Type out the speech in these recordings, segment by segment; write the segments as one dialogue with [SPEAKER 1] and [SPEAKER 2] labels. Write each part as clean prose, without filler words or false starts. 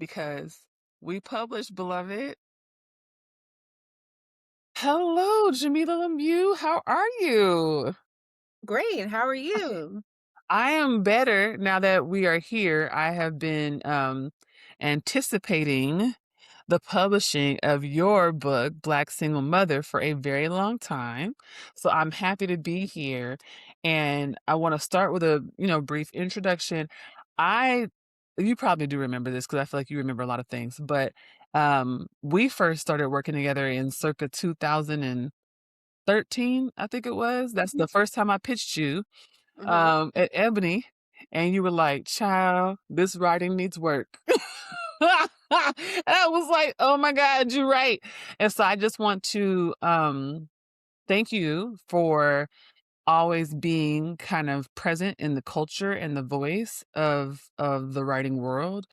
[SPEAKER 1] because we published, beloved. Hello, Jamilah Lemieux. How are you?
[SPEAKER 2] Great. How are you?
[SPEAKER 1] I am better now that we are here. I have been anticipating the publishing of your book, Black Single Mother, for a very long time. So I'm happy to be here. And I want to start with a, brief introduction. I you probably do remember this because I feel like you remember a lot of things, but we first started working together in circa 2013, I think it was. That's the first time I pitched you
[SPEAKER 2] Hmm.
[SPEAKER 1] at Ebony, and you were like, "Child, this writing needs work." And I was like, "Oh my God, you're right." And so I just want to thank you for always being kind of present in the culture and the voice of the writing world.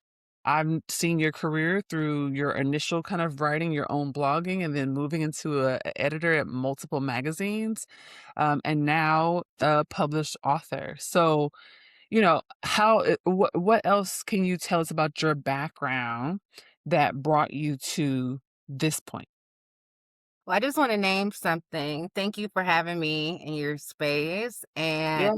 [SPEAKER 1] I've seen your career through your initial kind of writing your own blogging and then moving into a editor at multiple magazines, and now a published author. So, what else can you tell us about your background that brought you to this point?
[SPEAKER 2] Well, I just want to name something. Thank you for having me in your space.
[SPEAKER 1] Yeah,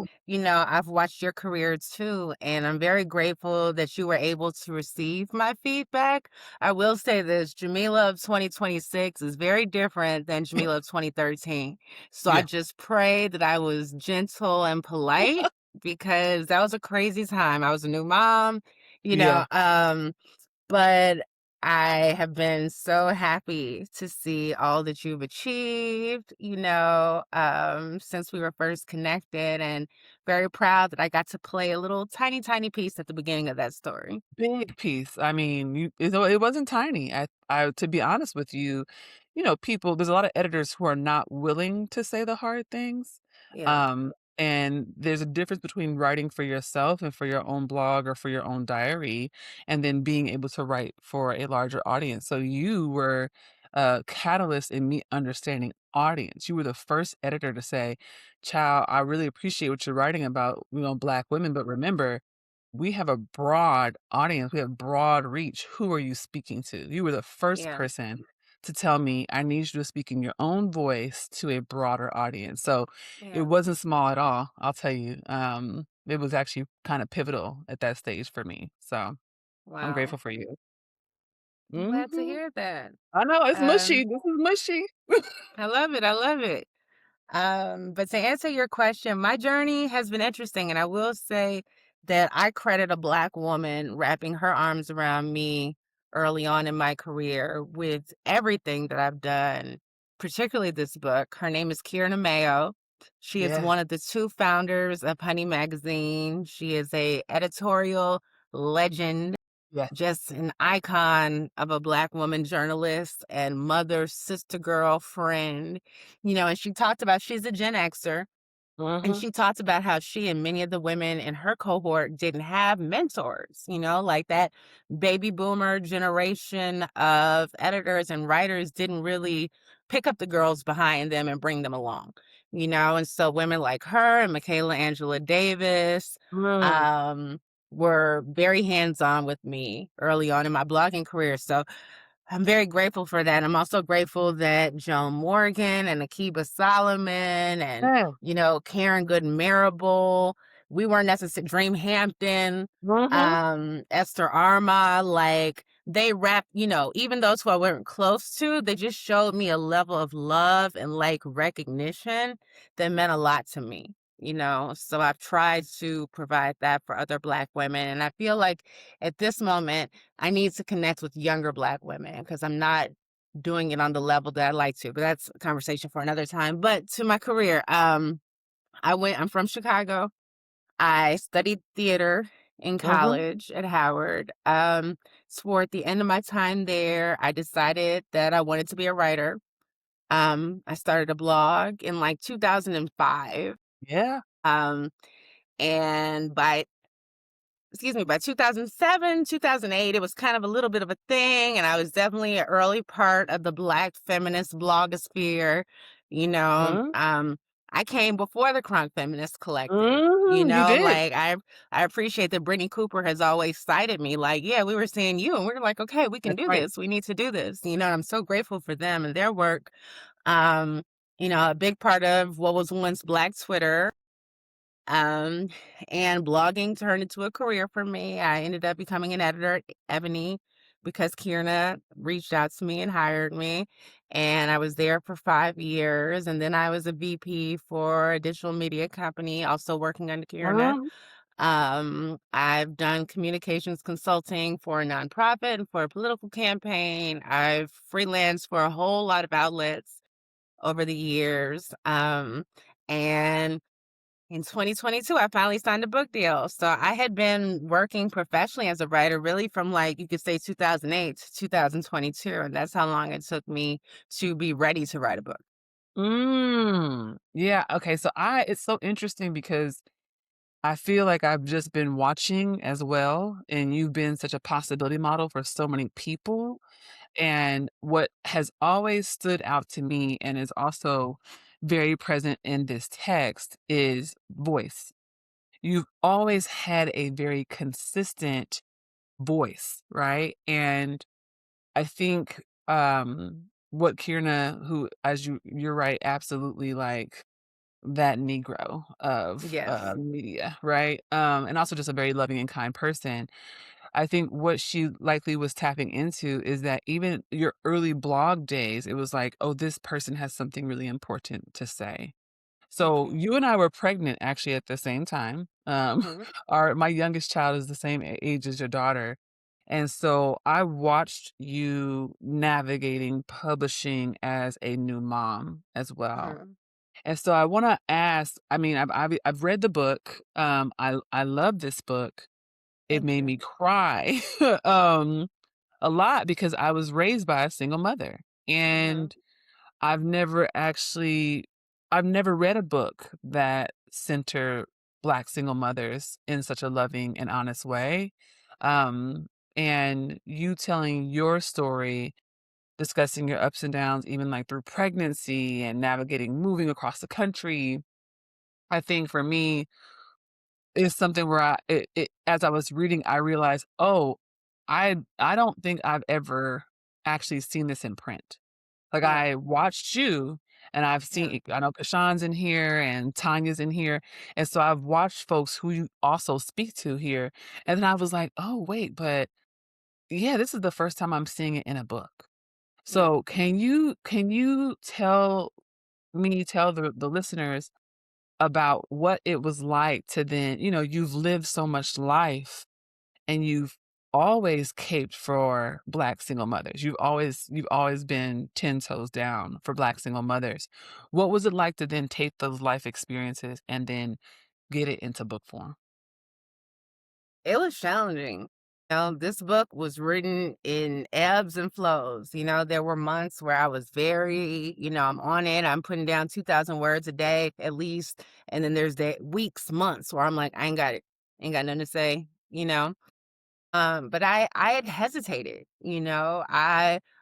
[SPEAKER 2] I've watched your career too, and I'm very grateful that you were able to receive my feedback. I will say this, Jamila of 2026 is very different than Jamila of 2013. So I
[SPEAKER 1] yeah,
[SPEAKER 2] just pray that I was gentle and polite because that was a crazy time. I was a new mom, you
[SPEAKER 1] yeah.
[SPEAKER 2] know, um, But I have been so happy to see all that you've achieved, since we were first connected, and very proud that I got to play a little tiny, tiny piece at the beginning of that story.
[SPEAKER 1] Big piece. I mean, it wasn't tiny. To be honest with you, people, there's a lot of editors who are not willing to say the hard things.
[SPEAKER 2] Yeah,
[SPEAKER 1] And there's a difference between writing for yourself and for your own blog or for your own diary, and then being able to write for a larger audience. So you were a catalyst in me understanding audience. You were the first editor to say, "Child, I really appreciate what you're writing about, Black women, but remember, we have a broad audience. We have broad reach. Who are you speaking to?" You were the first
[SPEAKER 2] yeah,
[SPEAKER 1] person to tell me, "I need you to speak in your own voice to a broader audience." So it
[SPEAKER 2] yeah.
[SPEAKER 1] wasn't small at all, I'll tell you. It was actually kind of pivotal at that stage for me. So I'm grateful
[SPEAKER 2] Wow.
[SPEAKER 1] for you.
[SPEAKER 2] I'm glad to
[SPEAKER 1] Mhm.
[SPEAKER 2] hear that.
[SPEAKER 1] I know it's mushy.
[SPEAKER 2] Um,
[SPEAKER 1] This is mushy.
[SPEAKER 2] I love it. I love it. But to answer your question, my journey has been interesting, and I will say that I credit a Black woman wrapping her arms around me early on in my career with everything that I've done, particularly this book. Her name is Kira Mayo. She is
[SPEAKER 1] Yeah.
[SPEAKER 2] one of the two founders of Honey Magazine. She is a editorial legend,
[SPEAKER 1] Yeah.
[SPEAKER 2] just an icon of a Black woman journalist and mother, sister, girlfriend, and she talked about she's a Gen Xer, and
[SPEAKER 1] Mhm.
[SPEAKER 2] she talked about how she and many of the women in her cohort didn't have mentors, like that baby boomer generation of editors and writers didn't really pick up the girls behind them and bring them along, and so women like her and Michaela Angela Davis,
[SPEAKER 1] Mm.
[SPEAKER 2] um, were very hands-on with me early on in my blogging career. So I'm very grateful for that. I'm also grateful that Joan Morgan and Akiba Solomon and,
[SPEAKER 1] Yeah.
[SPEAKER 2] Karen Good Marable, we weren't necessarily Dream Hampton,
[SPEAKER 1] Mhm.
[SPEAKER 2] Esther Arma, like they rap, even those who I weren't close to, they just showed me a level of love and like recognition that meant a lot to me. So I've tried to provide that for other Black women. And I feel like at this moment, I need to connect with younger Black women because I'm not doing it on the level that I'd like to, but that's a conversation for another time. But to my career, I'm from Chicago. I studied theater in
[SPEAKER 1] Mhm.
[SPEAKER 2] college at Howard. Toward the end of my time there, I decided that I wanted to be a writer. I started a blog in like 2005.
[SPEAKER 1] Yeah.
[SPEAKER 2] Um, and by 2007, 2008, it was kind of a little bit of a thing. And I was definitely an early part of the Black feminist blogosphere. You know,
[SPEAKER 1] Mhm.
[SPEAKER 2] um, I came before the Crunk Feminist Collective. You
[SPEAKER 1] Mhm, you
[SPEAKER 2] know,
[SPEAKER 1] did.
[SPEAKER 2] like I appreciate that Brittany Cooper has always cited me like, yeah, we were seeing you and we were like, okay, we can
[SPEAKER 1] That's
[SPEAKER 2] do
[SPEAKER 1] right.
[SPEAKER 2] this. We need to do this. You know, and I'm so grateful for them and their work. Um, you know, a big part of what was once Black Twitter, um, and blogging turned into a career for me. I ended up becoming an editor at Ebony because Kierna reached out to me and hired me. And I was there for 5 years. And then I was a VP for a digital media company, also working under Kierna.
[SPEAKER 1] Mhm.
[SPEAKER 2] I've done communications consulting for a nonprofit and for a political campaign. I've freelanced for a whole lot of outlets over the years. And in 2022, I finally signed a book deal. So I had been working professionally as a writer really from like, you could say 2008 to 2022. And that's how long it took me to be ready to write a book.
[SPEAKER 1] Yeah, okay, so I it's so interesting because I feel like I've just been watching as well, and you've been such a possibility model for so many people, and what has always stood out to me and is also very present in this text is voice. You've always had a very consistent voice, right? And I think, what Kierna, who, as you're right, absolutely, like, that Negro of,
[SPEAKER 2] Yes.
[SPEAKER 1] media, right? And also just a very loving and kind person. I think what she likely was tapping into is that even your early blog days, it was like, "Oh, this person has something really important to say."
[SPEAKER 2] Thank
[SPEAKER 1] So,
[SPEAKER 2] you.
[SPEAKER 1] you and I were pregnant actually at the same time.
[SPEAKER 2] Mhm.
[SPEAKER 1] Our my youngest child is the same age as your daughter, and so I watched you navigating publishing as a new mom as well.
[SPEAKER 2] Mhm.
[SPEAKER 1] And so I wanna ask, I mean, I've read the book, I love this book. It
[SPEAKER 2] Thank
[SPEAKER 1] made
[SPEAKER 2] you.
[SPEAKER 1] me cry, um, a lot because I was raised by a single mother,
[SPEAKER 2] Mhm.
[SPEAKER 1] and I've never actually I've never read a book that center Black single mothers in such a loving and honest way, um, and you telling your story, discussing your ups and downs, even, like, through pregnancy and navigating moving across the country, I think for me, is something where as I was reading, I realized, "Oh, I don't think I've ever actually seen this in print." Like,
[SPEAKER 2] Yeah.
[SPEAKER 1] I watched you, and I've
[SPEAKER 2] Yeah.
[SPEAKER 1] seen I know Kashan's in here and Tanya's in here, and so I've watched folks who you also speak to here, and then I was like, "Oh, wait, but yeah, this is the first time I'm seeing it in a book."
[SPEAKER 2] Yeah.
[SPEAKER 1] So, can you tell the listeners about what it was like to then you've lived so much life and you've always caped for Black single mothers. You've always been 10 toes down for Black single mothers. What was it like to then take those life experiences and then get it into book form?
[SPEAKER 2] It was challenging. This book was written in ebbs and flows. You know, there were months where I was very, I'm on it. I'm putting down 2,000 words a day at least. And then there's the weeks, months where I'm like, I ain't got it. Ain't got nothing to say, you know? But I had hesitated,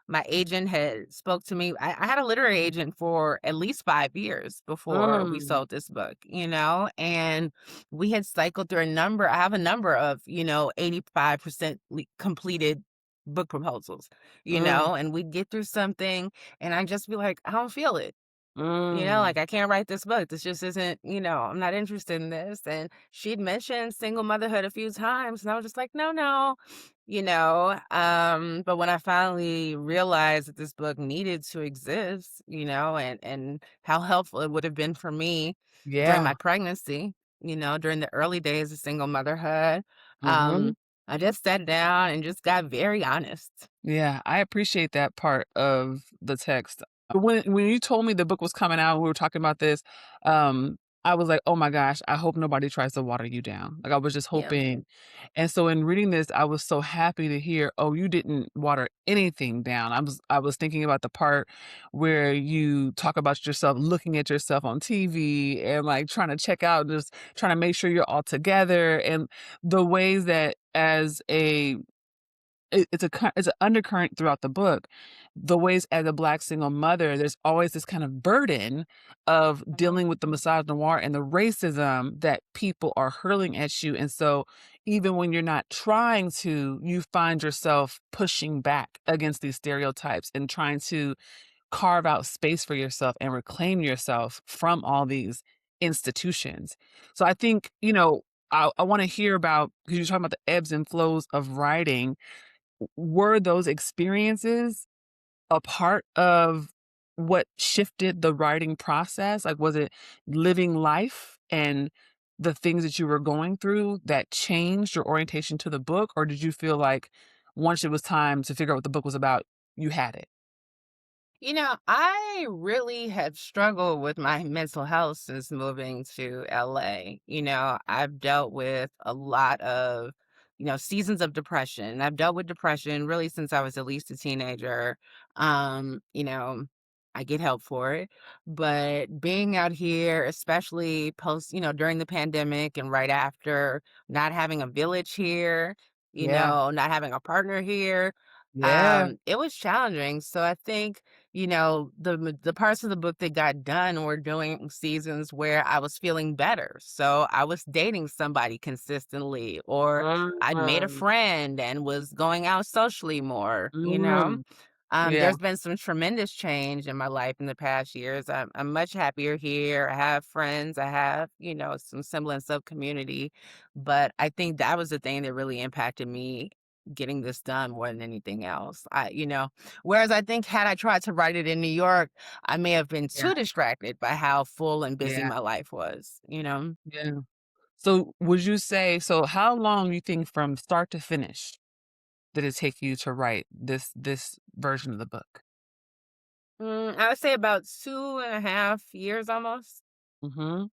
[SPEAKER 2] my agent had spoke to me. I had a literary agent for at least 5 years before we
[SPEAKER 1] Mm,
[SPEAKER 2] sold this book, and we had cycled through I have a number of, 85% completed book proposals,
[SPEAKER 1] mm,
[SPEAKER 2] and we'd get through something and I'd just be like, I don't feel it.
[SPEAKER 1] mm.
[SPEAKER 2] Like I can't write this book. This just isn't, I'm not interested in this. And she'd mentioned single motherhood a few times, and I was just like, no, no, But when I finally realized that this book needed to exist, and how helpful it would have been for me during my
[SPEAKER 1] Yeah.
[SPEAKER 2] pregnancy, during the early days of single motherhood,
[SPEAKER 1] Mhm.
[SPEAKER 2] um, I just sat down and just got very honest.
[SPEAKER 1] Yeah, I appreciate that part of the text. When you told me the book was coming out, we were talking about this, I was like, "Oh my gosh, I hope nobody tries to water you down." Like, I was just
[SPEAKER 2] Yeah.
[SPEAKER 1] hoping. And so in reading this, I was so happy to hear, "Oh, you didn't water anything down." I was thinking about the part where you talk about yourself looking at yourself on TV and, like, trying to check out, just trying to make sure you're all together, and the ways that as a it's an undercurrent throughout the book. The ways as a Black single mother, there's always this kind of burden of dealing with the misogynoir and the racism that people are hurling at you, and so even when you're not trying to, you find yourself pushing back against these stereotypes and trying to carve out space for yourself and reclaim yourself from all these institutions. So I think, I want to hear about, because you're talking about the ebbs and flows of writing. Were those experiences a part of what shifted the writing process? Like, was it living life and the things that you were going through that changed your orientation to the book? Or did you feel like once it was time to figure out what the book was about, you had it?
[SPEAKER 2] I really have struggled with my mental health since moving to LA. I've dealt with a lot of, seasons of depression. I've dealt with depression really since I was at least a teenager. Um, you know, I get help for it. But being out here, especially post, during the pandemic and right after, not having a village here,
[SPEAKER 1] Yeah.
[SPEAKER 2] not having a partner here,
[SPEAKER 1] Yeah.
[SPEAKER 2] it was challenging. So I think the parts of the book that got done were during seasons where I was feeling better. So I was dating somebody consistently, or I'd made a
[SPEAKER 1] Mm,
[SPEAKER 2] friend and was going out socially more.
[SPEAKER 1] mm, yeah,
[SPEAKER 2] There's been some tremendous change in my life in the past years. I'm much happier here. I have friends. I have, some semblance of community. But I think that was the thing that really impacted me getting this done more than anything else. Whereas I think had I tried to write it in New York, I may have been
[SPEAKER 1] yeah,
[SPEAKER 2] too distracted by how full and busy
[SPEAKER 1] yeah,
[SPEAKER 2] my life was.
[SPEAKER 1] yeah. So would you say, so how long you think from start to finish did it take you to write this version of the book?
[SPEAKER 2] I would say about 2.5 years almost.
[SPEAKER 1] Mhm.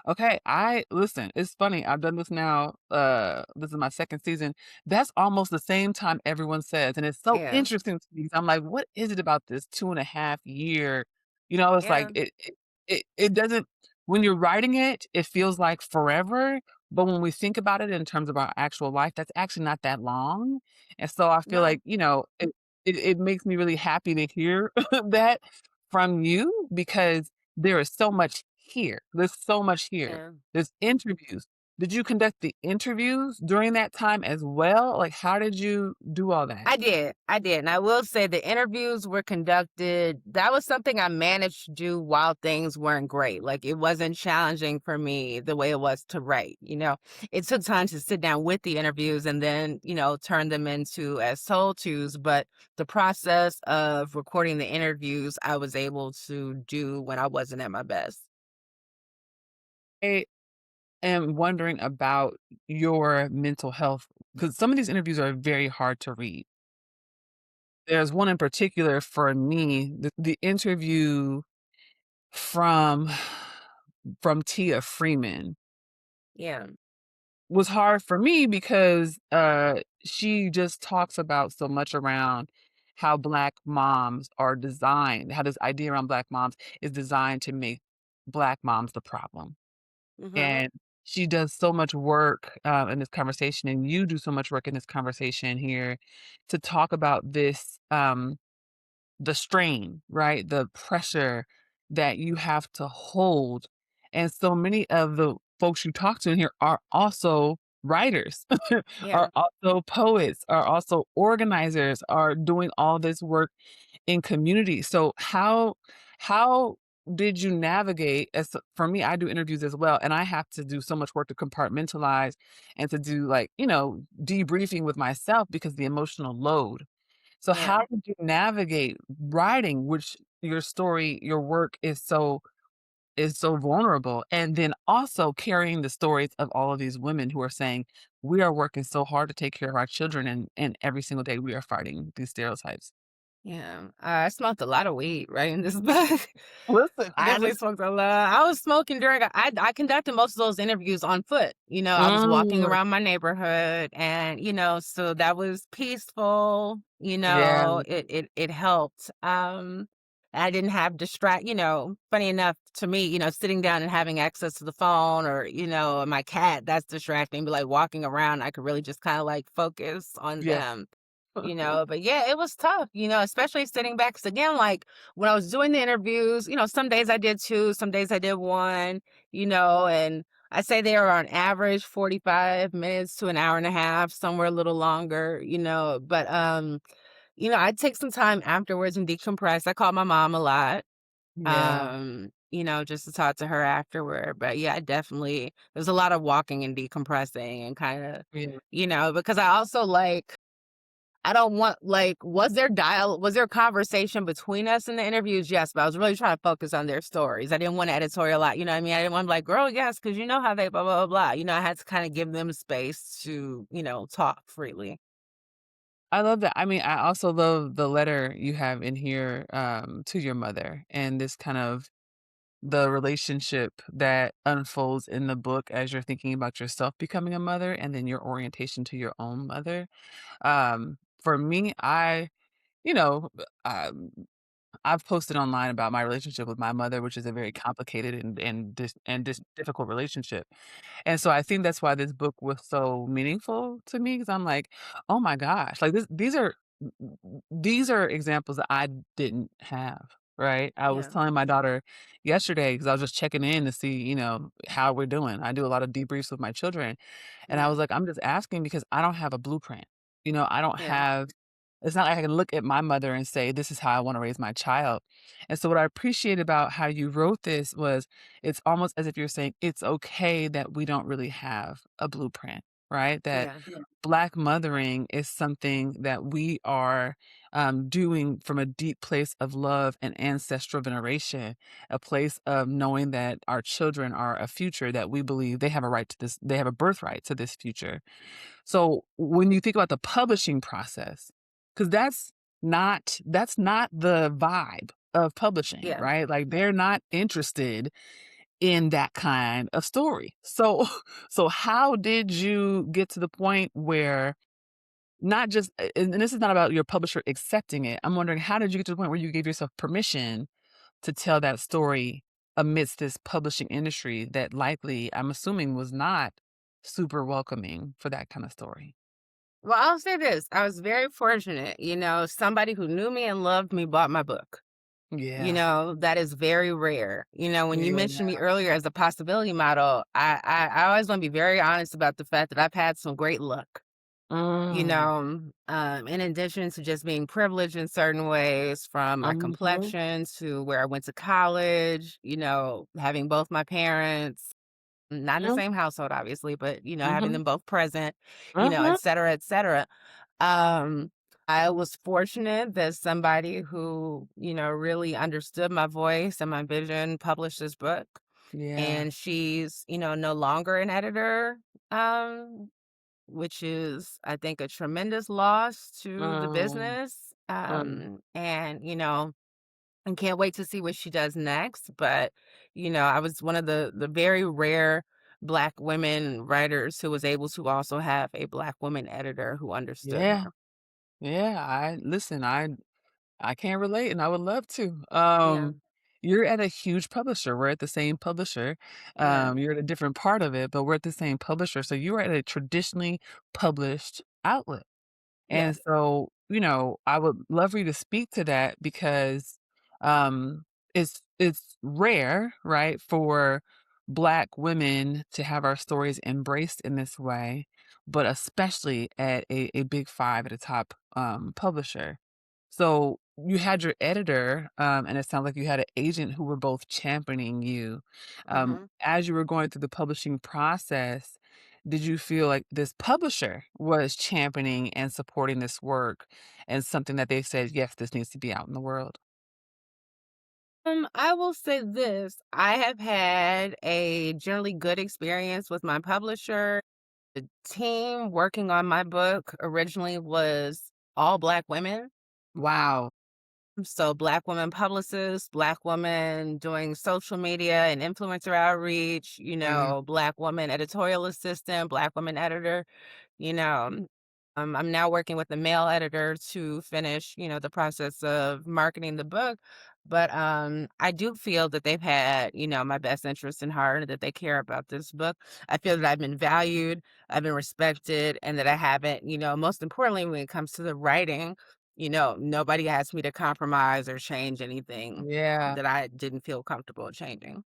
[SPEAKER 1] Okay, I listen, it's funny, I've done this now, this is my 2nd season. That's almost the same time everyone says, and it's so
[SPEAKER 2] Yeah.
[SPEAKER 1] interesting to me 'cause I'm like, "What is it about this 2.5 year?" It's like
[SPEAKER 2] Yeah.
[SPEAKER 1] it doesn't, when you're writing it, it feels like forever, but when we think about it in terms of our actual life, that's actually not that long, and so I feel
[SPEAKER 2] No.
[SPEAKER 1] like, it makes me really happy to hear that from you because there is so much here. There's so much here.
[SPEAKER 2] Yeah.
[SPEAKER 1] There's interviews. Did you conduct the interviews during that time as well? Like, how did you do all that?
[SPEAKER 2] I did. I did. And I will say the interviews were conducted. That was something I managed to do while things weren't great. Like it wasn't challenging for me the way it was to write. It took time to sit down with the interviews and then, turn them into as told tos. But the process of recording the interviews, I was able to do when I wasn't at my best.
[SPEAKER 1] I am wondering about your mental health because some of these interviews are very hard to read. There's one in particular for me, the interview from Tia Freeman
[SPEAKER 2] Yeah.
[SPEAKER 1] was hard for me because, she just talks about so much around how Black moms are designed, how this idea around Black moms is designed to make Black moms the problem,
[SPEAKER 2] Mm-hmm.
[SPEAKER 1] and she does so much work, in this conversation, and you do so much work in this conversation here to talk about this, the strain, right? The pressure that you have to hold. And so many of the folks you talk to in here are also writers,
[SPEAKER 2] Yeah.
[SPEAKER 1] are also poets, are also organizers, are doing all this work in community. So how did you navigate as for me, I do interviews as well, and I have to do so much work to compartmentalize and to do like, debriefing with myself because the emotional load. So
[SPEAKER 2] Yeah.
[SPEAKER 1] how did you navigate writing, which your story, your work is so vulnerable, and then also carrying the stories of all of these women who are saying, "We are working so hard to take care of our children, and every single day we are fighting these stereotypes."
[SPEAKER 2] Yeah. I smoked a lot of weed, right, in this book.
[SPEAKER 1] Listen,
[SPEAKER 2] I
[SPEAKER 1] I
[SPEAKER 2] definitely
[SPEAKER 1] understand.
[SPEAKER 2] smoked a lot. I was smoking during I conducted most of those interviews on foot. I was walking
[SPEAKER 1] Mm,
[SPEAKER 2] around my neighborhood and, so that was peaceful,
[SPEAKER 1] yeah,
[SPEAKER 2] it helped. I didn't have funny enough to me, sitting down and having access to the phone or, my cat, that's distracting, but like walking around, I could really just kind of like focus on
[SPEAKER 1] yes,
[SPEAKER 2] them. But yeah, it was tough, especially sitting back. 'Cause again, like when I was doing the interviews, some days I did two, some days I did one, and I say they are on average 45 minutes to an hour and a half, somewhere a little longer, but I'd take some time afterwards and decompress. I called my mom a lot,
[SPEAKER 1] Yeah,
[SPEAKER 2] just to talk to her afterward. But yeah, I definitely there's a lot of walking and decompressing and kind of,
[SPEAKER 1] yeah.
[SPEAKER 2] because I also I don't want was there conversation between us in the interviews? Yes, but I was really trying to focus on their stories. I didn't want to editorial lot, you know what I mean? I didn't want to be like, girl, yes, because you know how they blah blah blah blah. I had to kind of give them space to, talk freely.
[SPEAKER 1] I love that. I mean, I also love the letter you have in here, to your mother and this kind of the relationship that unfolds in the book as you're thinking about yourself becoming a mother and then your orientation to your own mother. For me, you know, um, I've posted online about my relationship with my mother, which is a very complicated and difficult relationship. And so I think that's why this book was so meaningful to me because I'm like, oh my gosh, like these are examples that I didn't have. Right. I was
[SPEAKER 2] Yeah,
[SPEAKER 1] telling my daughter yesterday because I was just checking in to see, how we're doing. I do a lot of debriefs with my children. And I
[SPEAKER 2] yeah,
[SPEAKER 1] was like, I'm just asking because I don't have a blueprint. I don't
[SPEAKER 2] yeah,
[SPEAKER 1] have it's not like I can look at my mother and say, this is how I want to raise my child. And so what I appreciate about how you wrote this was it's almost as if you're saying it's okay that we don't really have a blueprint, right? That
[SPEAKER 2] yeah,
[SPEAKER 1] Black mothering is something that we are doing from a deep place of love and ancestral veneration, a place of knowing that our children are a future that we believe they have a right to this, they have a birthright to this future. So when you think about the publishing process, because that's not the vibe of publishing,
[SPEAKER 2] yeah.
[SPEAKER 1] right? Like they're not interested in that kind of story. So so how did you get to the point where not just and this is not about your publisher accepting it. I'm wondering how did you get to the point where you gave yourself permission to tell that story amidst this publishing industry that likely, I'm assuming, was not super welcoming for that kind of story?
[SPEAKER 2] Well, I'll say this. I was very fortunate, somebody who knew me and loved me bought my book.
[SPEAKER 1] Yeah.
[SPEAKER 2] That is very rare. When you
[SPEAKER 1] Yeah.
[SPEAKER 2] mentioned me earlier as a possibility model, I always want to be very honest about the fact that I've had some great luck.
[SPEAKER 1] Mm.
[SPEAKER 2] In addition to just being privileged in certain ways, from my
[SPEAKER 1] Mhm.
[SPEAKER 2] complexion to where I went to college, having both my parents, not in the
[SPEAKER 1] Mhm.
[SPEAKER 2] same household, obviously, but, having
[SPEAKER 1] Mhm.
[SPEAKER 2] them both present,
[SPEAKER 1] Mhm.
[SPEAKER 2] et cetera, et cetera. Um, I was fortunate that somebody who, really understood my voice and my vision published this book.
[SPEAKER 1] Yeah.
[SPEAKER 2] And she's, no longer an editor, um, which is, I think, a tremendous loss to the
[SPEAKER 1] Mm.
[SPEAKER 2] business.
[SPEAKER 1] Mm.
[SPEAKER 2] And can't wait to see what she does next. But, I was one of the very rare Black women writers who was able to also have a Black woman editor who understood
[SPEAKER 1] Yeah.
[SPEAKER 2] her.
[SPEAKER 1] Yeah. I listen, I can't relate and I would love to.
[SPEAKER 2] Yeah,
[SPEAKER 1] You're at a huge publisher. We're at the same publisher.
[SPEAKER 2] yeah,
[SPEAKER 1] You're at a different part of it, but we're at the same publisher. So you are at a traditionally published outlet. And
[SPEAKER 2] yes.
[SPEAKER 1] so, I would love for you to speak to that because um it's rare, right, for Black women to have our stories embraced in this way, but especially at a big five at a top publisher. So you had your editor, and it sounds like you had an agent who were both championing you.
[SPEAKER 2] Mhm.
[SPEAKER 1] As you were going through the publishing process, did you feel like this publisher was championing and supporting this work and something that they said, yes, this needs to be out in the world?
[SPEAKER 2] I will say this. I have had a generally good experience with my publisher. The team working on my book originally was all Black women.
[SPEAKER 1] Wow.
[SPEAKER 2] So Black women publicists, Black women doing social media and influencer outreach,
[SPEAKER 1] Yeah.
[SPEAKER 2] Black woman editorial assistant, Black woman editor, you know. I'm now working with the male editor to finish, the process of marketing the book. But, I do feel that they've had, my best interest in heart, and that they care about this book. I feel that I've been valued, I've been respected, and that I haven't, most importantly, when it comes to the writing, nobody asked me to compromise or change anything
[SPEAKER 1] Yeah.
[SPEAKER 2] that I didn't feel comfortable changing.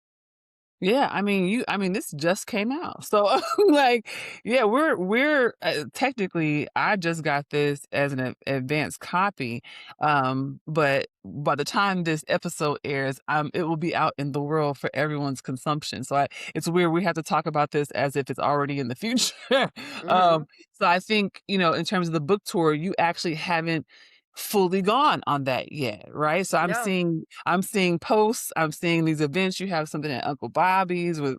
[SPEAKER 1] Yeah, I mean, this just came out. So, like, yeah, we're technically, I just got this as an advanced copy. But by the time this episode airs, it will be out in the world for everyone's consumption. So it's weird we have to talk about this as if it's already in the future. um,
[SPEAKER 2] Mhm.
[SPEAKER 1] so I think, in terms of the book tour, you actually haven't fully gone on that yet, right? So
[SPEAKER 2] No.
[SPEAKER 1] I'm seeing posts, I'm seeing these events. You have something at Uncle Bobby's with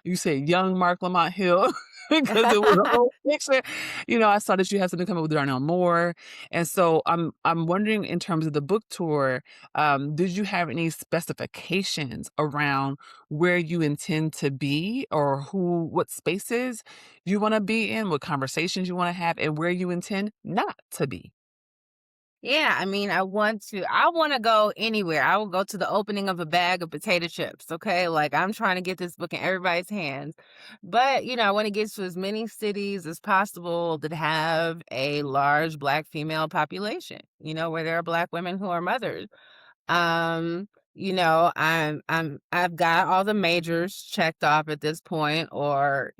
[SPEAKER 1] you say young Mark Lamont Hill because it was a whole picture. I saw that you had something coming with Darnell Moore. And so I'm wondering in terms of the book tour, did you have any specifications around where you intend to be or what spaces you want to be in, what conversations you want to have, and where you intend not to be?
[SPEAKER 2] Yeah, I mean, I wanna go anywhere. I will go to the opening of a bag of potato chips, okay? Like, I'm trying to get this book in everybody's hands. But, I wanna get to as many cities as possible that have a large Black female population, where there are Black women who are mothers. I've got all the majors checked off at this point, or,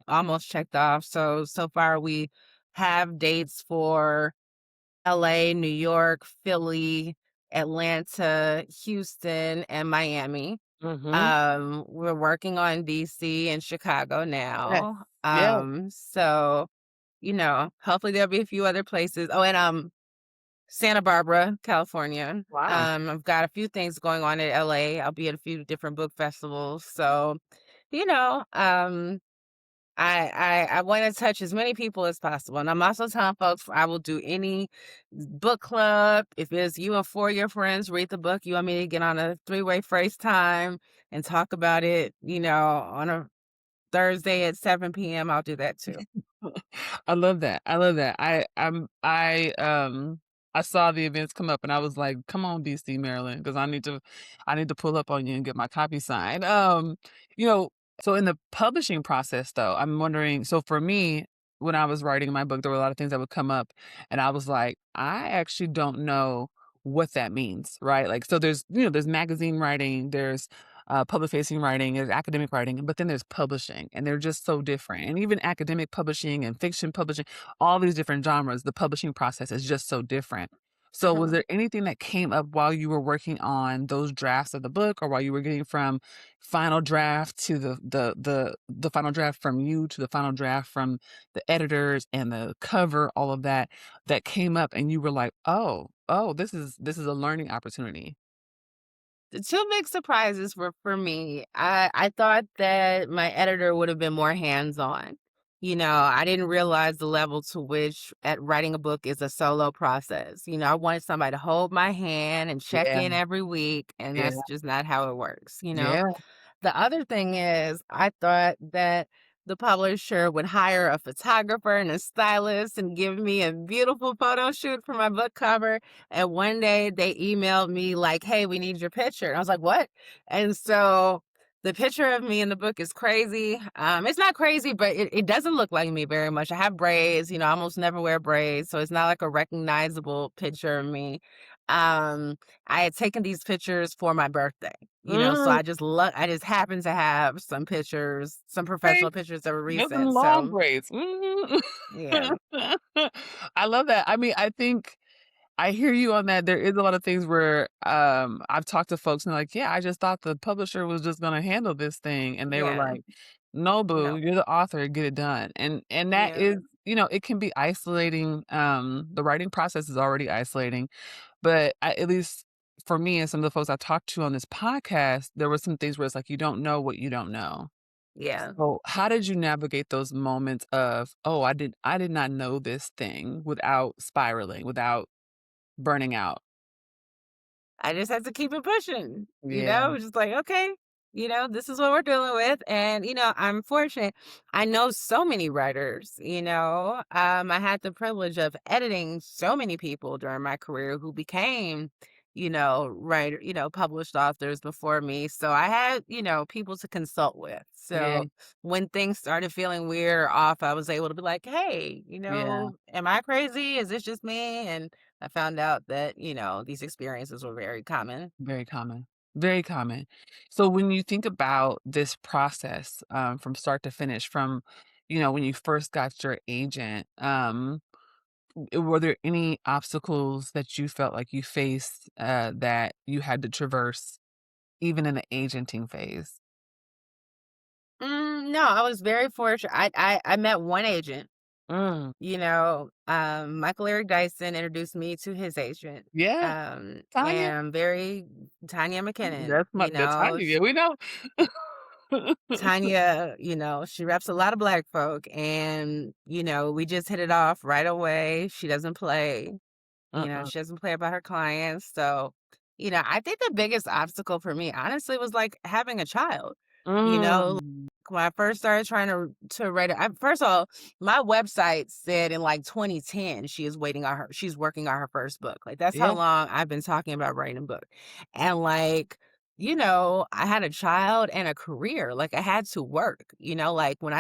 [SPEAKER 2] almost checked off. So far we have dates for LA, New York, Philly, Atlanta, Houston, and Miami.
[SPEAKER 1] Mhm.
[SPEAKER 2] We're working on DC and Chicago
[SPEAKER 1] Yes.
[SPEAKER 2] now.
[SPEAKER 1] Yeah.
[SPEAKER 2] So, hopefully there'll be a few other places. Oh, and Santa Barbara, California.
[SPEAKER 1] Wow.
[SPEAKER 2] I've got a few things going on in LA. I'll be at a few different book festivals. So, you know, um, I wanna touch as many people as possible, and I'm also telling folks I will do any book club. If it's you and 4 of your friends read the book, you want me to get on a three-way FaceTime and talk about it, on a Thursday at 7 p.m., I'll do that too.
[SPEAKER 1] I love that. I love that. I saw the events come up and I was like, "Come on, BC Maryland, because I need to pull up on you and get my copy signed." You know, so in the publishing process though, I'm wondering, so for me, when I was writing my book, there were a lot of things that would come up and I was like, I actually don't know what that means, right? Like, so there's magazine writing, there's public facing writing, there's academic writing, but then there's publishing, and they're just so different. And even academic publishing and fiction publishing, all these different genres, the publishing process is just so different. So, was there anything that came up while you were working on those drafts of the book, or while you were getting from final draft to the final draft from you to the final draft from the editors and the cover, all of that that came up, and you were like, oh, this is a learning opportunity.
[SPEAKER 2] The 2 big surprises were for me. I thought that my editor would have been more hands-on. I didn't realize the level to which at writing a book is a solo process. I wanted somebody to hold my hand and check
[SPEAKER 1] Yeah,
[SPEAKER 2] in every week, and
[SPEAKER 1] yeah,
[SPEAKER 2] that's just not how it works.
[SPEAKER 1] yeah.
[SPEAKER 2] The other thing is, I thought that the publisher would hire a photographer and a stylist and give me a beautiful photo shoot for my book cover. And one day they emailed me like, "Hey, we need your picture." And I was like, "What?" And so the picture of me in the book is crazy. It's not crazy, but it doesn't look like me very much. I have braids, I almost never wear braids, so it's not like a recognizable picture of me. Um, I had taken these pictures for my birthday. So
[SPEAKER 1] Mm.
[SPEAKER 2] I just happened to have some pictures, some professional
[SPEAKER 1] Braids,
[SPEAKER 2] pictures that were
[SPEAKER 1] get them
[SPEAKER 2] recent.
[SPEAKER 1] long
[SPEAKER 2] So,
[SPEAKER 1] braids. Mhm.
[SPEAKER 2] yeah,
[SPEAKER 1] I love that. I mean, I think I hear you on that. There is a lot of things where, I've talked to folks and like, "Yeah, I just thought the publisher was just gonna handle this thing," and they were
[SPEAKER 2] yeah,
[SPEAKER 1] like, "No, boo,
[SPEAKER 2] no,
[SPEAKER 1] you're the author, get it done." And that
[SPEAKER 2] yeah,
[SPEAKER 1] is, it can be isolating. The writing process is already isolating, but at least for me and some of the folks I talked to on this podcast, there were some things where it's like you don't know what you don't know.
[SPEAKER 2] yeah.
[SPEAKER 1] So, how did you navigate those moments of, "Oh, I did not know this thing," without spiraling, without burning out?
[SPEAKER 2] I just had to keep it pushing,
[SPEAKER 1] Yeah,
[SPEAKER 2] just like, okay, this is what we're dealing with. And, I'm fortunate. I know so many writers. I had the privilege of editing so many people during my career who became published authors before me. So I had, people to consult with.
[SPEAKER 1] Yeah,
[SPEAKER 2] So when things started feeling weird or off, I was able to be like, hey,
[SPEAKER 1] yeah,
[SPEAKER 2] am I crazy? Is this just me? And I found out that, these experiences were very common.
[SPEAKER 1] very common, very common. So when you think about this process, from start to finish, from, when you first got your agent, were there any obstacles that you felt like you faced, that you had to traverse even in the agenting phase?
[SPEAKER 2] No, I was very fortunate. I met one agent.
[SPEAKER 1] Mm,
[SPEAKER 2] Michael Eric Dyson introduced me to his agent.
[SPEAKER 1] yeah, Tanya.
[SPEAKER 2] And very Tanya McKinnon,
[SPEAKER 1] That's Tanya, yeah, we know.
[SPEAKER 2] Tanya, she reps a lot of black folk and, we just hit it off right away. She doesn't play,
[SPEAKER 1] Mm-mm.
[SPEAKER 2] she doesn't play about her clients. So, I think the biggest obstacle for me, honestly, was like having a child. You know,
[SPEAKER 1] Mm,
[SPEAKER 2] when I first started trying to write it, first of all, my website said in like 2010 she's working on her first book. Like that's how
[SPEAKER 1] yeah,
[SPEAKER 2] long I've been talking about writing a book. And like, I had a child and a career. Like I had to work. Like when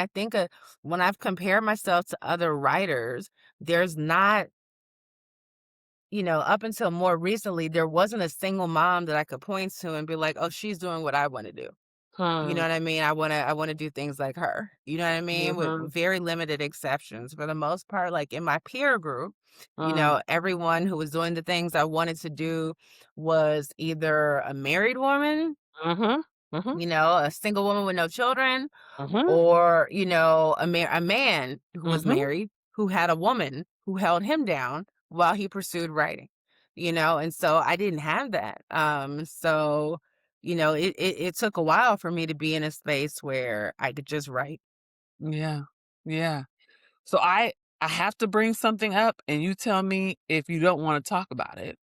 [SPEAKER 2] I've compared myself to other writers, there's not, up until more recently, there wasn't a single mom that I could point to and be like, oh, she's doing what I want to do. You know
[SPEAKER 1] hmm,
[SPEAKER 2] what I mean? I wanna do things like her. You know what I mean? With
[SPEAKER 1] mhm,
[SPEAKER 2] very limited exceptions. For the most part, like in my peer group,
[SPEAKER 1] mm,
[SPEAKER 2] everyone who was doing the things I wanted to do was either a married woman,
[SPEAKER 1] mhm, mhm,
[SPEAKER 2] a single woman with no children,
[SPEAKER 1] mhm,
[SPEAKER 2] or, a man who was
[SPEAKER 1] mhm,
[SPEAKER 2] married, who had a woman who held him down while he pursued writing, and so I didn't have that. So, it took a while for me to be in a space where I could just write.
[SPEAKER 1] yeah, yeah. So I have to bring something up, and you tell me if you don't wanna talk about it.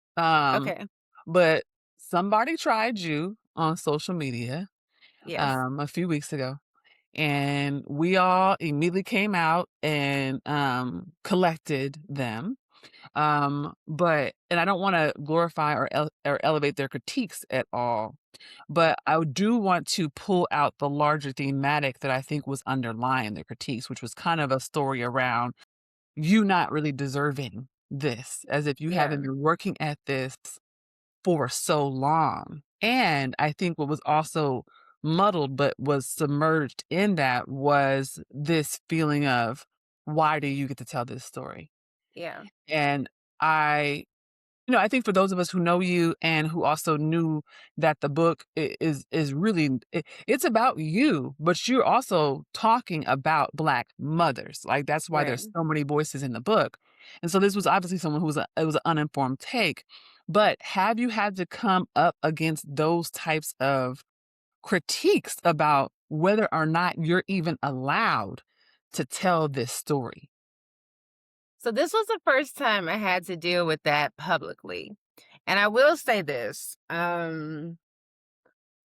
[SPEAKER 2] Okay.
[SPEAKER 1] But somebody tried you on social media,
[SPEAKER 2] Yes.
[SPEAKER 1] a few weeks ago, and we all immediately came out and, collected them. But and I don't wanna glorify or elevate their critiques at all, but I do want to pull out the larger thematic that I think was underlying the critiques, which was kind of a story around you not really deserving this, as if you
[SPEAKER 2] Yeah.
[SPEAKER 1] haven't been working at this for so long. And I think what was also muddled, but was submerged in that was this feeling of, why do you get to tell this story?
[SPEAKER 2] Yeah.
[SPEAKER 1] And I I think for those of us who know you and who also knew that the book is really it's about you, but you're also talking about Black mothers. Like that's why
[SPEAKER 2] Right.
[SPEAKER 1] there's so many voices in the book. And so this was obviously someone who was it was an uninformed take. But have you had to come up against those types of critiques about whether or not you're even allowed to tell this story?
[SPEAKER 2] So this was the first time I had to deal with that publicly. And I will say this, the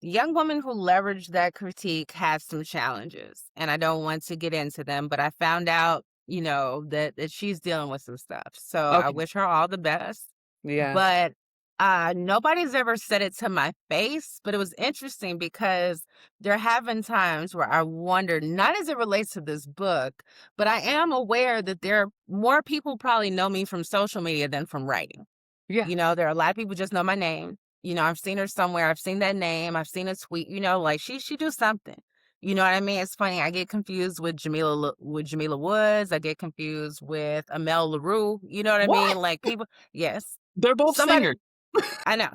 [SPEAKER 2] young woman who leveraged that critique has some challenges, and I don't want to get into them, but I found out, that she's dealing with some stuff. So I
[SPEAKER 1] Okay.
[SPEAKER 2] wish her all the best.
[SPEAKER 1] Yeah.
[SPEAKER 2] But nobody's ever said it to my face, but it was interesting because there have been times where I wonder, not as it relates to this book, but I am aware that there are more people probably know me from social media than from writing.
[SPEAKER 1] Yeah.
[SPEAKER 2] There are a lot of people just know my name. I've seen her somewhere. I've seen that name. I've seen a tweet. Like she do something. You know what I mean? It's funny. I get confused with Jamila Woods. I get confused with Amel Larue. You know what I
[SPEAKER 1] What?
[SPEAKER 2] mean? Like people. Yes,
[SPEAKER 1] They're both
[SPEAKER 2] somebody.
[SPEAKER 1] singers.
[SPEAKER 2] I know.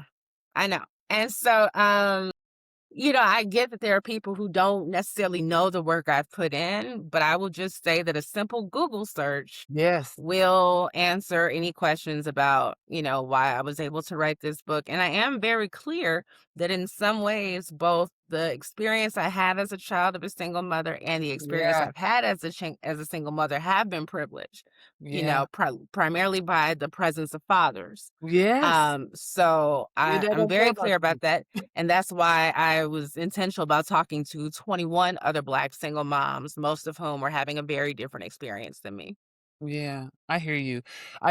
[SPEAKER 2] I know. And so, I get that there are people who don't necessarily know the work I've put in, but I will just say that a simple Google search
[SPEAKER 1] Yes.
[SPEAKER 2] will answer any questions about, why I was able to write this book. And I am very clear that in some ways, both the experience I had as a child of a single mother and the experience
[SPEAKER 1] Yeah.
[SPEAKER 2] I've had as a single mother have been privileged,
[SPEAKER 1] Yeah.
[SPEAKER 2] primarily by the presence of fathers.
[SPEAKER 1] Yes.
[SPEAKER 2] So
[SPEAKER 1] Your dad
[SPEAKER 2] I'm
[SPEAKER 1] don't play
[SPEAKER 2] very
[SPEAKER 1] about
[SPEAKER 2] clear about
[SPEAKER 1] you.
[SPEAKER 2] that. And that's why I was intentional about talking to 21 other Black single moms, most of whom were having a very different experience than me.
[SPEAKER 1] Yeah, I hear you.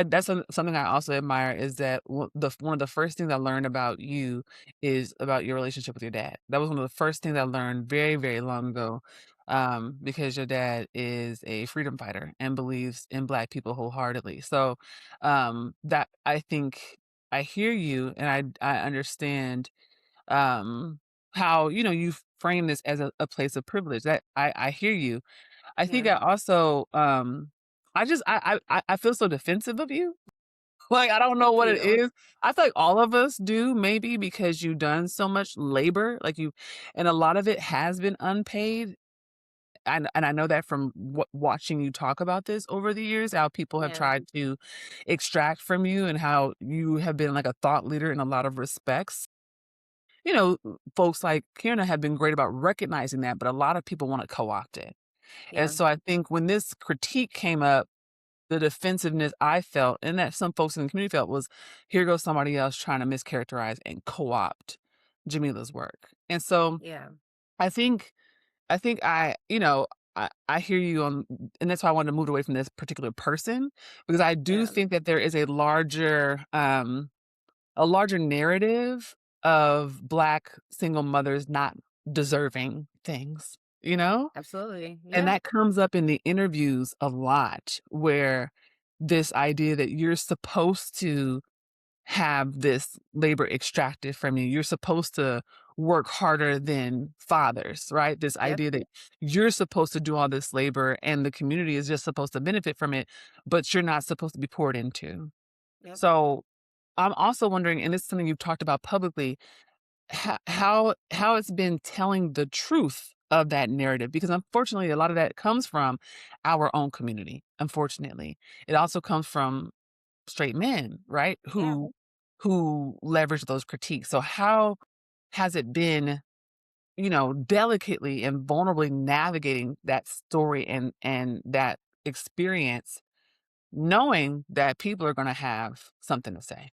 [SPEAKER 1] That's something I also admire is that one of the first things I learned about you is about your relationship with your dad. That was one of the first things I learned very, very long ago, because your dad is a freedom fighter and believes in Black people wholeheartedly. So, that I think I hear you and I understand um how you frame this as a place of privilege. That I hear you. I think
[SPEAKER 2] Yeah,
[SPEAKER 1] I also, I feel so defensive of you. Like, I don't know
[SPEAKER 2] thank
[SPEAKER 1] what it
[SPEAKER 2] you.
[SPEAKER 1] is. I feel like all of us do maybe because you've done so much labor, like you and a lot of it has been unpaid. And I know that from watching you talk about this over the years, how people have
[SPEAKER 2] Yeah,
[SPEAKER 1] tried to extract from you and how you have been like a thought leader in a lot of respects. Folks like Kierna have been great about recognizing that, but a lot of people want to co-opt it. And
[SPEAKER 2] yeah,
[SPEAKER 1] so I think when this critique came up, the defensiveness I felt and that some folks in the community felt was, here goes somebody else trying to mischaracterize and co-opt Jamilah's work. And so
[SPEAKER 2] yeah,
[SPEAKER 1] I think I hear you on and that's why I wanted to move away from this particular person because I do
[SPEAKER 2] yeah,
[SPEAKER 1] think that there is a larger narrative of Black single mothers not deserving things, you know?
[SPEAKER 2] absolutely.
[SPEAKER 1] And
[SPEAKER 2] Yeah,
[SPEAKER 1] that comes up in the interviews a lot where this idea that you're supposed to have this labor extracted from you. You're supposed to work harder than fathers, right? This
[SPEAKER 2] yep,
[SPEAKER 1] idea that you're supposed to do all this labor and the community is just supposed to benefit from it, but you're not supposed to be poured into.
[SPEAKER 2] yep.
[SPEAKER 1] So I'm also wondering, and this is something you've talked about publicly, how it's been telling the truth of that narrative because unfortunately a lot of that comes from our own community unfortunately it also comes from straight men right
[SPEAKER 2] Yeah.
[SPEAKER 1] who leverage those critiques so how has it been delicately and vulnerably navigating that story and that experience knowing that people are going to have something to say.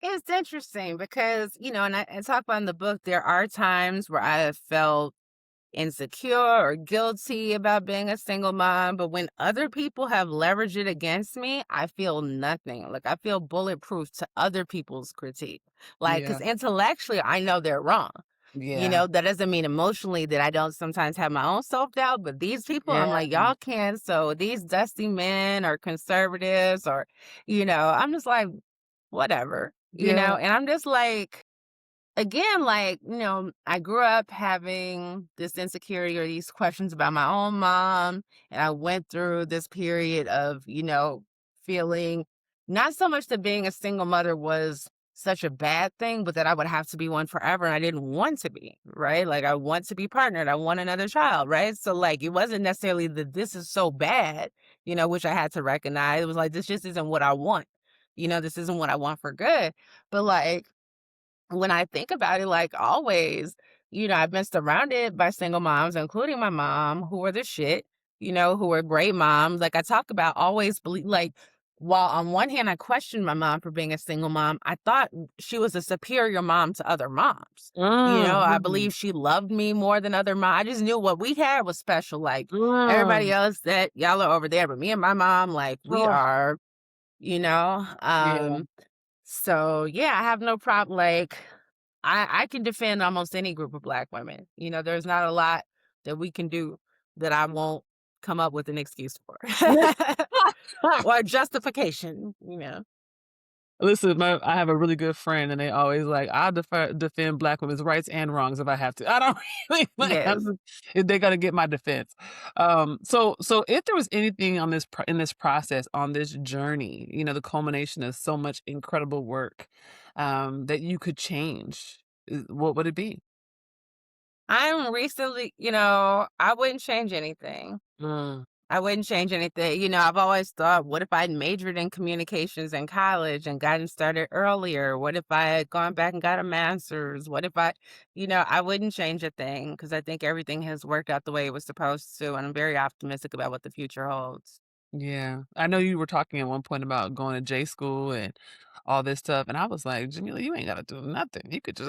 [SPEAKER 2] It's interesting because, and I talk about in the book, there are times where I have felt insecure or guilty about being a single mom, but when other people have leveraged it against me, I feel nothing. Like I feel bulletproof to other people's critique. Like,
[SPEAKER 1] Yeah.
[SPEAKER 2] because intellectually, I know they're wrong.
[SPEAKER 1] Yeah.
[SPEAKER 2] That doesn't mean emotionally that I don't sometimes have my own self doubt, but these people, I'm
[SPEAKER 1] Yeah.
[SPEAKER 2] like, y'all can. So these dusty men or conservatives, or, I'm just like, whatever,
[SPEAKER 1] Yeah.
[SPEAKER 2] and I'm just like, again, like, I grew up having this insecurity or these questions about my own mom. And I went through this period of, feeling not so much that being a single mother was such a bad thing, but that I would have to be one forever. And I didn't want to be, right? Like, I want to be partnered. I want another child, right? So, like, it wasn't necessarily that this is so bad, which I had to recognize. It was like, this just isn't what I want. This isn't what I want for good. But, like, when I think about it, like always, I've been surrounded by single moms, including my mom, who are the shit, who are great moms. Like I talk about always believe like while on one hand I questioned my mom for being a single mom, I thought she was a superior mom to other moms. I
[SPEAKER 1] Mm,
[SPEAKER 2] believe she loved me more than other moms. I just knew what we had was special. Like everybody
[SPEAKER 1] mm.
[SPEAKER 2] else that y'all are over there, but me and my mom, like we
[SPEAKER 1] Oh,
[SPEAKER 2] are, you know.
[SPEAKER 1] yeah.
[SPEAKER 2] So yeah, I have no problem. Like I can defend almost any group of Black women. There's not a lot that we can do that I won't come up with an excuse for or a justification.
[SPEAKER 1] Listen, I have a really good friend, and they always like, "I defend Black women's rights and wrongs if I have to." I don't really like,
[SPEAKER 2] Yes.
[SPEAKER 1] they gotta get my defense. So if there was anything on in this process, on this journey, the culmination of so much incredible work, that you could change, what would it be?
[SPEAKER 2] I'm recently, I wouldn't change anything.
[SPEAKER 1] Mm,
[SPEAKER 2] I wouldn't change anything. I've always thought, what if I'd majored in communications in college and gotten started earlier? What if I had gone back and got a master's? What if I wouldn't change a thing because I think everything has worked out the way it was supposed to. And I'm very optimistic about what the future holds.
[SPEAKER 1] yeah. I know you were talking at one point about going to J school and all this stuff, and I was like, "Jamila, you ain't gotta do nothing. You could just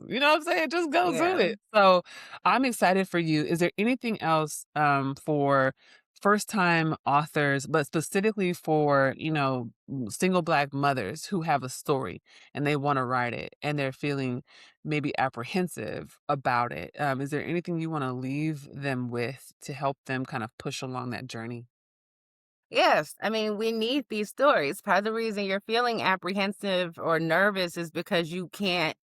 [SPEAKER 1] you know what I'm saying? Just go do
[SPEAKER 2] Yeah.
[SPEAKER 1] it." So, I'm excited for you. Is there anything else, for first time authors, but specifically for, single Black mothers who have a story and they want to write it and they're feeling maybe apprehensive about it. Is there anything you want to leave them with to help them kind of push along that journey?
[SPEAKER 2] Yes, I mean, we need these stories. Part of the reason you're feeling apprehensive or nervous is because you can't,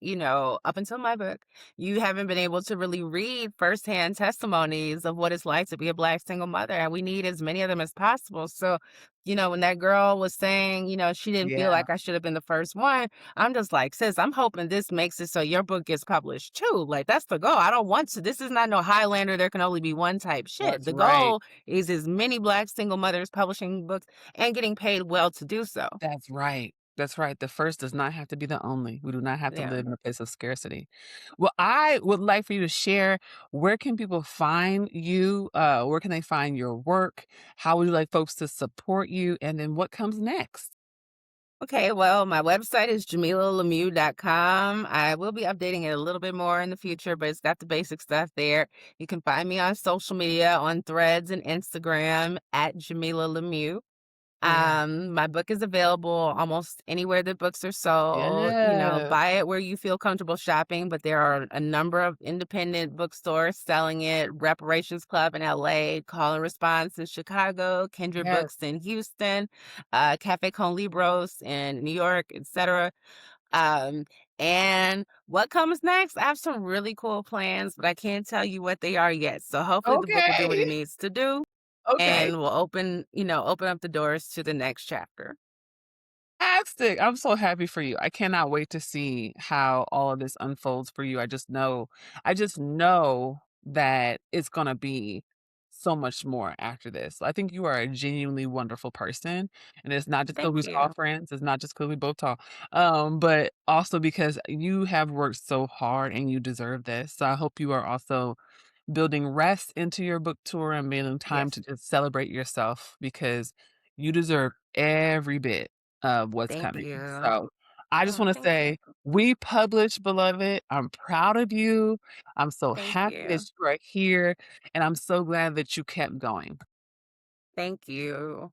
[SPEAKER 2] up until my book, you haven't been able to really read firsthand testimonies of what it's like to be a Black single mother. And we need as many of them as possible. So, when that girl was saying, she didn't feel
[SPEAKER 1] Yeah,
[SPEAKER 2] like I should have been the first one, I'm just like, sis, I'm hoping this makes it so your book gets published too. Like, that's the goal. I don't want to. This is not no Highlander. There can only be one type shit.
[SPEAKER 1] that's
[SPEAKER 2] The
[SPEAKER 1] right.
[SPEAKER 2] goal is as many Black single mothers publishing books and getting paid well to do so.
[SPEAKER 1] That's right. That's right. The first does not have to be the only. We do not have to
[SPEAKER 2] Yeah.
[SPEAKER 1] live in a place of scarcity. Well, I would like for you to share, where can people find you? Where can they find your work? How would you like folks to support you? And then what comes next?
[SPEAKER 2] Okay, well, my website is JamilahLemieux.com. I will be updating it a little bit more in the future, but it's got the basic stuff there. You can find me on social media on Threads and Instagram at Jamilah Lemieux.
[SPEAKER 1] Yeah.
[SPEAKER 2] My book is available almost anywhere that books are sold.
[SPEAKER 1] Yeah.
[SPEAKER 2] Buy it where you feel comfortable shopping, but there are a number of independent bookstores selling it. Reparations Club in LA, Call and Response in Chicago, Kindred
[SPEAKER 1] Yes.
[SPEAKER 2] Books in Houston, Cafe Con Libros in New York, etc. Um, and what comes next? I have some really cool plans, but I can't tell you what they are yet. So hopefully the book will do what
[SPEAKER 1] Okay.
[SPEAKER 2] it needs to do
[SPEAKER 1] Okay.
[SPEAKER 2] and will open up the doors to the next chapter.
[SPEAKER 1] Fantastic. I'm so happy for you. I cannot wait to see how all of this unfolds for you. I just know that it's gonna be so much more after this. I think you are a genuinely wonderful person. And it's not just because
[SPEAKER 2] Thank
[SPEAKER 1] we
[SPEAKER 2] you.
[SPEAKER 1] tall friends. It's not just because we both tall. But also because you have worked so hard and you deserve this. So I hope you are also building rest into your book tour and making time
[SPEAKER 2] Yes.
[SPEAKER 1] to just celebrate yourself because you deserve every bit of what's
[SPEAKER 2] Thank
[SPEAKER 1] coming.
[SPEAKER 2] you.
[SPEAKER 1] So I just
[SPEAKER 2] Oh,
[SPEAKER 1] want to
[SPEAKER 2] thank you.
[SPEAKER 1] say, we published, beloved. I'm proud of you. I'm so
[SPEAKER 2] Thank
[SPEAKER 1] happy that
[SPEAKER 2] you.
[SPEAKER 1] you are here. And I'm so glad that you kept going.
[SPEAKER 2] Thank you.